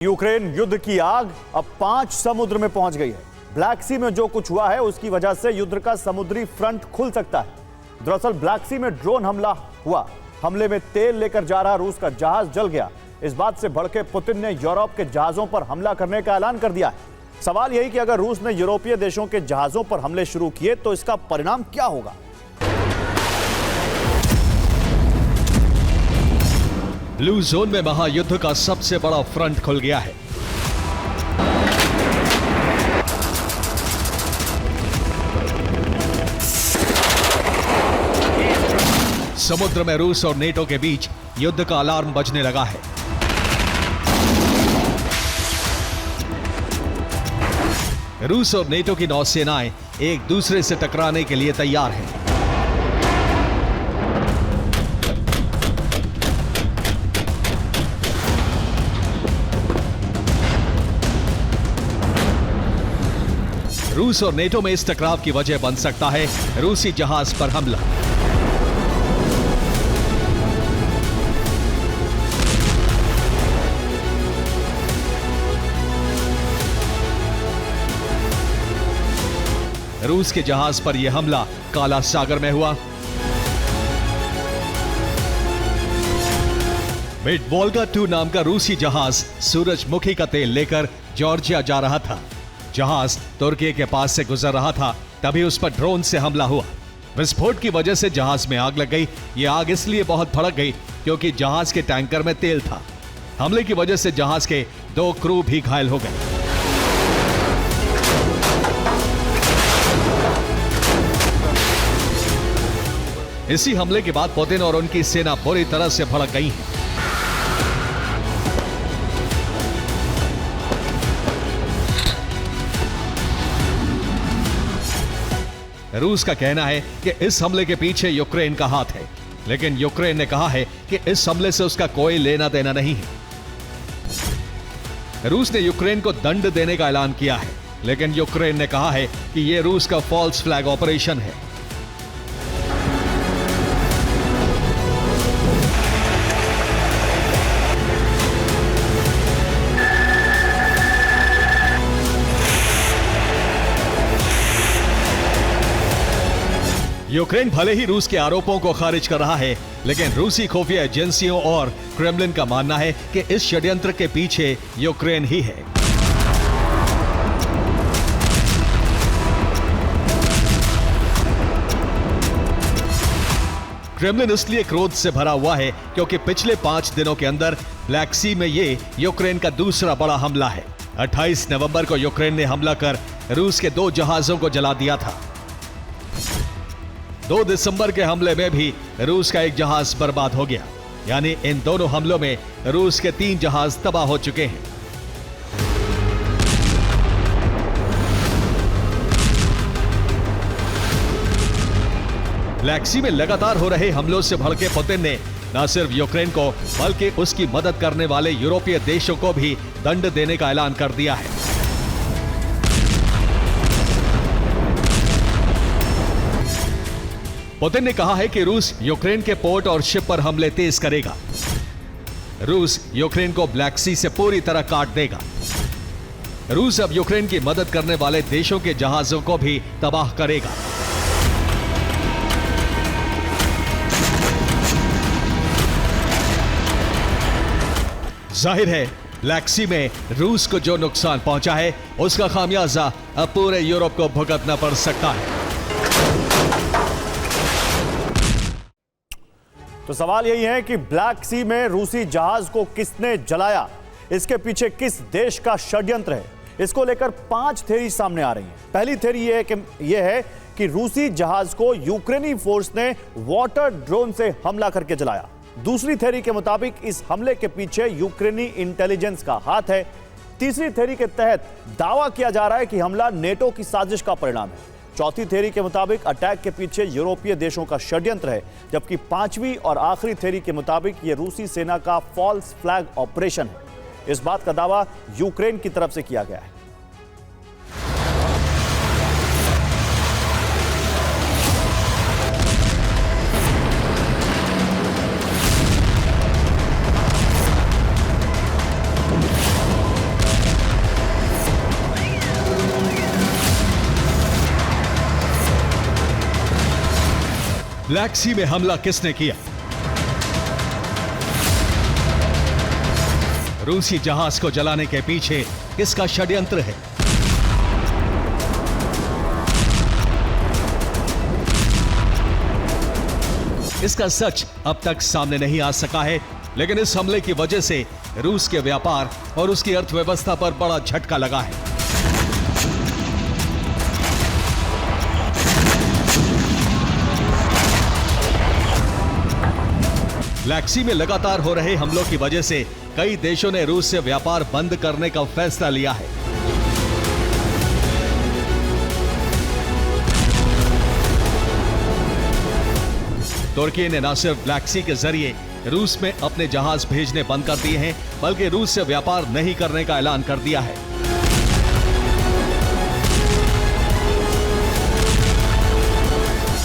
Ukraine युद्ध की आग अब 5 समुद्र में पहुंच गई है। ब्लैक सी में जो कुछ हुआ है उसकी वजह से युद्ध का समुद्री फ्रंट खुल सकता है। दरअसल ब्लैक सी में ड्रोन हमला हुआ। हमले में तेल लेकर जा रहा रूस का जहाज जल गया। इस बात से भड़के पुतिन ने यूरोप के जहाजों पर हमला करने का ऐलान कर दिया है। सवाल यही कि अगर रूस ने यूरोपीय देशों के जहाजों पर हमले शुरू किए तो इसका परिणाम क्या होगा। ब्लू जोन में महायुद्ध का सबसे बड़ा फ्रंट खुल गया है। समुद्र में रूस और नेटो के बीच युद्ध का अलार्म बजने लगा है। रूस और नेटो की नौसेनाएं एक दूसरे से टकराने के लिए तैयार हैं। रूस और नेटो में इस टकराव की वजह बन सकता है रूसी जहाज पर हमला। रूस के जहाज पर यह हमला काला सागर में हुआ। मिड वोल्गा 2 नाम का रूसी जहाज सूरजमुखी का तेल लेकर जॉर्जिया जा रहा था। जहाज तुर्की के पास से गुजर रहा था, तभी उस पर ड्रोन से हमला हुआ। विस्फोट की वजह से जहाज में आग लग गई। यह आग इसलिए बहुत भड़क गई क्योंकि जहाज के टैंकर में तेल था। हमले की वजह से जहाज के 2 क्रू भी घायल हो गए। इसी हमले के बाद पुतिन और उनकी सेना बुरी तरह से भड़क गई है। रूस का कहना है कि इस हमले के पीछे यूक्रेन का हाथ है, लेकिन यूक्रेन ने कहा है कि इस हमले से उसका कोई लेना देना नहीं है। रूस ने यूक्रेन को दंड देने का ऐलान किया है, लेकिन यूक्रेन ने कहा है कि यह रूस का फॉल्स फ्लैग ऑपरेशन है। यूक्रेन भले ही रूस के आरोपों को खारिज कर रहा है, लेकिन रूसी खुफिया एजेंसियों और क्रेमलिन का मानना है कि इस षड्यंत्र के पीछे यूक्रेन ही है। क्रेमलिन इसलिए क्रोध से भरा हुआ है क्योंकि पिछले 5 दिनों के अंदर ब्लैक सी में ये यूक्रेन का दूसरा बड़ा हमला है। 28 नवंबर को यूक्रेन ने हमला कर रूस के 2 जहाजों को जला दिया था। 2 दिसंबर के हमले में भी रूस का 1 जहाज बर्बाद हो गया। यानी इन दोनों हमलों में रूस के 3 जहाज तबाह हो चुके हैं। ब्लैक सी में लगातार हो रहे हमलों से भड़के पुतिन ने न सिर्फ यूक्रेन को बल्कि उसकी मदद करने वाले यूरोपीय देशों को भी दंड देने का ऐलान कर दिया है। पुतिन ने कहा है कि रूस यूक्रेन के पोर्ट और शिप पर हमले तेज करेगा। रूस यूक्रेन को ब्लैक सी से पूरी तरह काट देगा। रूस अब यूक्रेन की मदद करने वाले देशों के जहाजों को भी तबाह करेगा। जाहिर है ब्लैक सी में रूस को जो नुकसान पहुंचा है उसका खामियाजा अब पूरे यूरोप को भुगतना पड़ सकता है। तो सवाल यही है कि ब्लैक सी में रूसी जहाज को किसने जलाया, इसके पीछे किस देश का षड्यंत्र है। इसको लेकर 5 थ्योरी सामने आ रही हैं। पहली थ्योरी यह है कि रूसी जहाज को यूक्रेनी फोर्स ने वाटर ड्रोन से हमला करके जलाया। दूसरी थ्योरी के मुताबिक इस हमले के पीछे यूक्रेनी इंटेलिजेंस का हाथ है। तीसरी थ्योरी के तहत दावा किया जा रहा है कि हमला नेटो की साजिश का परिणाम है। चौथी थ्योरी के मुताबिक अटैक के पीछे यूरोपीय देशों का षड्यंत्र है, जबकि 5वीं और आखिरी थ्योरी के मुताबिक यह रूसी सेना का फॉल्स फ्लैग ऑपरेशन है। इस बात का दावा यूक्रेन की तरफ से किया गया है। ब्लैक सी में हमला किसने किया? रूसी जहाज को जलाने के पीछे किसका षड्यंत्र है? इसका सच अब तक सामने नहीं आ सका है, लेकिन इस हमले की वजह से रूस के व्यापार और उसकी अर्थव्यवस्था पर बड़ा झटका लगा है। ब्लैक सी में लगातार हो रहे हमलों की वजह से कई देशों ने रूस से व्यापार बंद करने का फैसला लिया है। तुर्की ने न सिर्फ ब्लैक सी के जरिए रूस में अपने जहाज भेजने बंद कर दिए हैं, बल्कि रूस से व्यापार नहीं करने का ऐलान कर दिया है।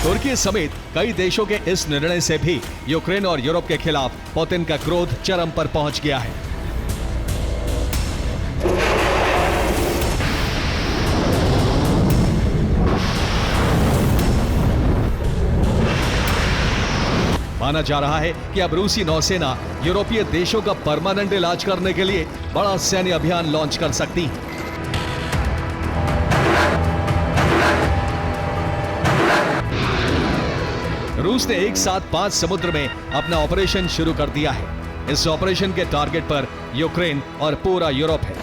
तुर्की समेत कई देशों के इस निर्णय से भी यूक्रेन और यूरोप के खिलाफ पुतिन का क्रोध चरम पर पहुंच गया है। माना जा रहा है कि अब रूसी नौसेना यूरोपीय देशों का परमानेंट इलाज करने के लिए बड़ा सैन्य अभियान लॉन्च कर सकती है। रूस ने एक साथ 5 समुद्र में अपना ऑपरेशन शुरू कर दिया है। इस ऑपरेशन के टारगेट पर यूक्रेन और पूरा यूरोप है।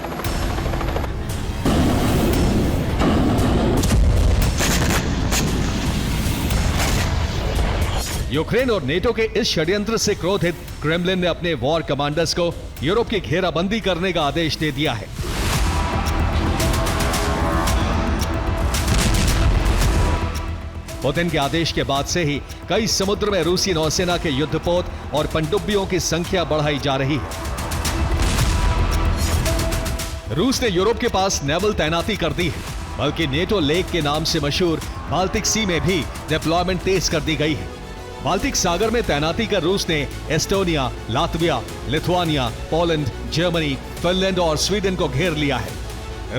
यूक्रेन और नेटो के इस षड्यंत्र से क्रोधित क्रेमलिन ने अपने वॉर कमांडर्स को यूरोप की घेराबंदी करने का आदेश दे दिया है। पुतिन के आदेश के बाद से ही कई समुद्र में रूसी नौसेना के युद्धपोत और पनडुब्बियों की संख्या बढ़ाई जा रही है। रूस ने यूरोप के पास नेवल तैनाती कर दी है, बल्कि नेटो लेक के नाम से मशहूर बाल्टिक सी में भी डिप्लॉयमेंट तेज कर दी गई है। बाल्टिक सागर में तैनाती कर रूस ने Estonia, Latvia, Lithuania, Poland, Germany, Finland और स्वीडन को घेर लिया है।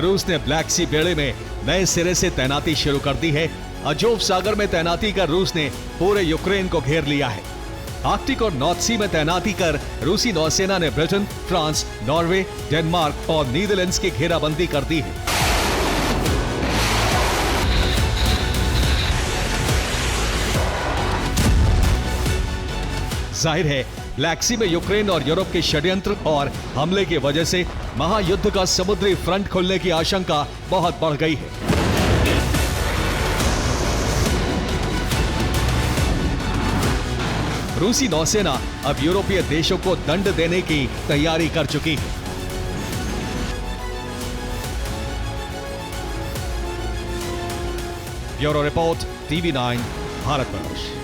रूस ने ब्लैक सी बेड़े में नए सिरे से तैनाती शुरू कर दी है। अजोव सागर में तैनाती कर रूस ने पूरे यूक्रेन को घेर लिया है। आर्कटिक और नॉर्थ सी में तैनाती कर रूसी नौसेना ने ब्रिटेन, फ्रांस, नॉर्वे, डेनमार्क और नीदरलैंड्स की घेराबंदी कर दी है। जाहिर है, ब्लैक सी में यूक्रेन और यूरोप के षड्यंत्र और हमले की वजह से महायुद्ध का समुद्री फ्रंट खुलने की आशंका बहुत बढ़ गई है। रूसी नौसेना अब यूरोपीय देशों को दंड देने की तैयारी कर चुकी है। Bureau report, TV9, Bharatvarsh.